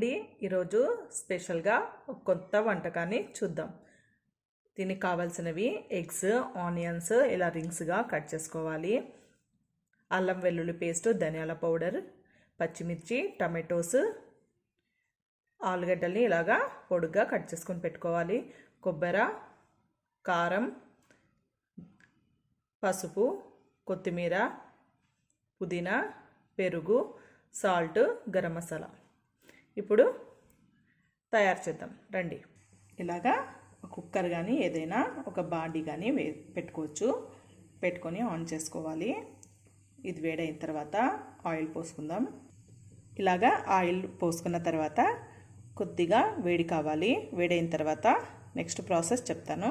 అండి, ఈరోజు స్పెషల్గా ఒక కొత్త వంటకాన్ని చూద్దాం. దీనికి కావాల్సినవి ఎగ్స్, ఆనియన్స్ ఇలా రింగ్స్గా కట్ చేసుకోవాలి. అల్లం వెల్లుల్లి పేస్ట్, ధనియాల పౌడర్, పచ్చిమిర్చి, టమాటోస్, ఆలుగడ్డల్ని ఇలాగా పొడుగ్గా కట్ చేసుకొని పెట్టుకోవాలి. కొబ్బరి, కారం, పసుపు, కొత్తిమీర, పుదీనా, పెరుగు, సాల్ట్, గరం మసాలా. ఇప్పుడు తయారు చేద్దాం రండి. ఇలాగా కుక్కర్ కానీ ఏదైనా ఒక బాండీ కానీ పెట్టుకోవచ్చు. పెట్టుకొని ఆన్ చేసుకోవాలి. ఇది వేడైన తర్వాత ఆయిల్ పోసుకుందాం. ఇలాగా ఆయిల్ పోసుకున్న తర్వాత కొద్దిగా వేడి కావాలి. వేడైన తర్వాత నెక్స్ట్ ప్రాసెస్ చెప్తాను.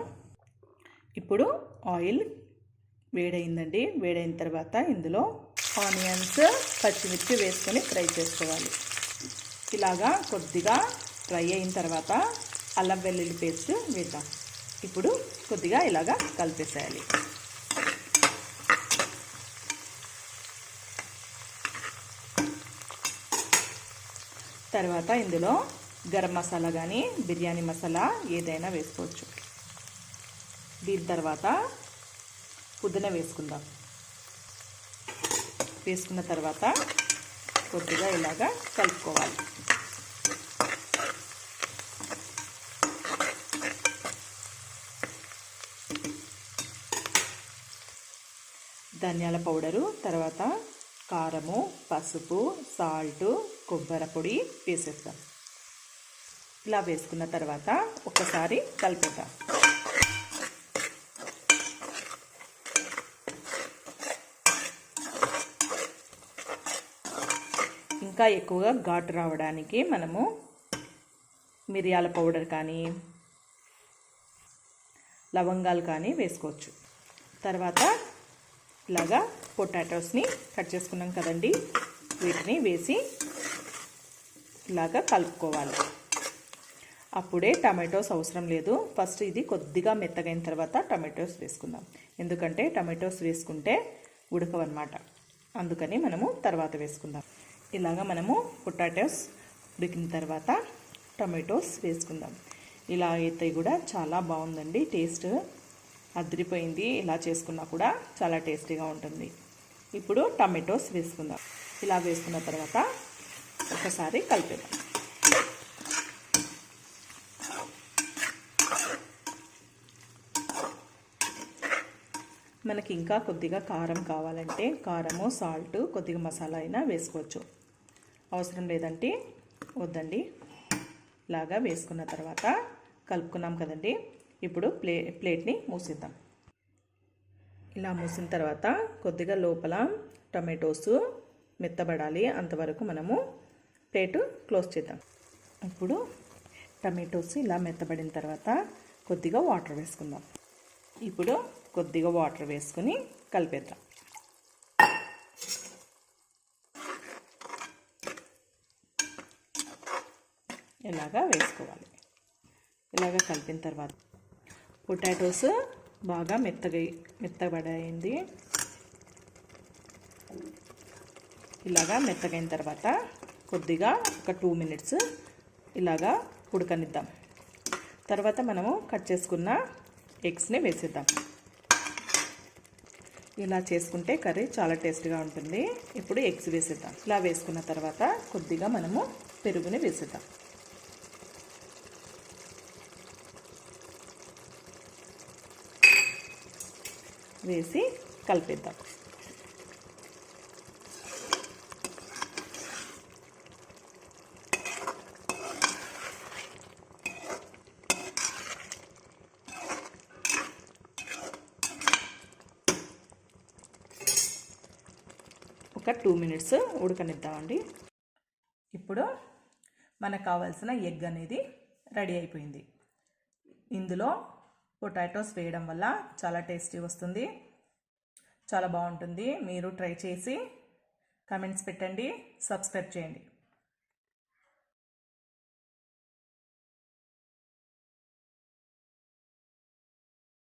ఇప్పుడు ఆయిల్ వేడైందండి. వేడైన తర్వాత ఇందులో ఆనియన్స్, పచ్చిమిర్చి వేసుకొని ఫ్రై చేసుకోవాలి. ఇలాగా కొద్దిగా ఫ్రై అయిన తర్వాత అల్లం వెల్లుల్లి పేస్ట్ వేద్దాం. ఇప్పుడు కొద్దిగా ఇలాగా కలిపేసేయాలి. తర్వాత ఇందులో గరం మసాలా కానీ బిర్యానీ మసాలా ఏదైనా వేసుకోవచ్చు. దీని తర్వాత పుదీనా వేసుకుందాం. వేసుకున్న తర్వాత కొద్దిగా ఇలాగా కలుపుకోవాలి. ధనియాల పౌడరు, తర్వాత కారము, పసుపు, సాల్ట్, కొబ్బరి పొడి వేసేద్దాం. ఇలా వేసుకున్న తర్వాత ఒక్కసారి కలిపేద్దాం. ఇంకా ఎక్కువగా ఘాటు రావడానికి మనము మిరియాల పౌడర్ కానీ లవంగాలు కానీ వేసుకోవచ్చు. తర్వాత ఇలాగా పొటాటోస్ని కట్ చేసుకున్నాం కదండి, వీటిని వేసి ఇలాగా కలుపుకోవాలి. అప్పుడే టమాటోస్ అవసరం లేదు. ఫస్ట్ ఇది కొద్దిగా మెత్తగైన తర్వాత టమాటోస్ వేసుకుందాం. ఎందుకంటే టమాటోస్ వేసుకుంటే ఉడకవన్నమాట. అందుకని మనము తర్వాత వేసుకుందాం. ఇలాగా మనము పొటాటోస్ ఉడికిన తర్వాత టమాటోస్ వేసుకుందాం. ఇలా అయితే కూడా చాలా బాగుందండి. టేస్ట్ అదిరిపోయింది. ఇలా చేసుకున్నా కూడా చాలా టేస్టీగా ఉంటుంది. ఇప్పుడు టమాటోస్ వేసుకుందాం. ఇలా వేసుకున్న తర్వాత ఒకసారి కలిపేద్దాం. మనకి ఇంకా కొద్దిగా కారం కావాలంటే కారము, సాల్ట్, కొద్దిగా మసాలా అయినా వేసుకోవచ్చు. అవసరం లేదంటే వద్దండి. ఇలాగా వేసుకున్న తర్వాత కలుపుకున్నాం కదండి. ఇప్పుడు ప్లేట్ని మూసిద్దాం. ఇలా మూసిన తర్వాత కొద్దిగా లోపల టమాటోస్ మెత్తబడాలి. అంతవరకు మనము ప్లేట్ క్లోజ్ చేద్దాం. ఇప్పుడు టమాటోస్ ఇలా మెత్తబడిన తర్వాత కొద్దిగా వాటర్ వేసుకుందాం. ఇప్పుడు కొద్దిగా వాటర్ వేసుకుని కలిపేద్దాం. ఇలాగా వేసుకోవాలి. ఇలాగా కలిపిన తర్వాత పొటాటోస్ బాగా మెత్తబడింది. ఇలాగా మెత్తగైన తర్వాత కొద్దిగా ఒక 2 మినిట్స్ ఇలాగా ఉడకనిద్దాం. తర్వాత మనము కట్ చేసుకున్న ఎగ్స్ని వేసేద్దాం. ఇలా చేసుకుంటే కర్రీ చాలా టేస్టీగా ఉంటుంది. ఇప్పుడు ఎగ్స్ వేసేద్దాం. ఇలా వేసుకున్న తర్వాత కొద్దిగా మనము పెరుగుని వేసేద్దాం. వేసి కలిపేద్దాం. ఒక 2 మినిట్స్ ఉడకనిద్దామండి. ఇప్పుడు మనకు కావాల్సిన ఎగ్ అనేది రెడీ అయిపోయింది. ఇందులో పొటాటోస్ వేయడం వల్ల చాలా టేస్టీ వస్తుంది. చాలా బాగుంటుంది. మీరు ట్రై చేసి కామెంట్స్ పెట్టండి, సబ్స్క్రైబ్ చేయండి.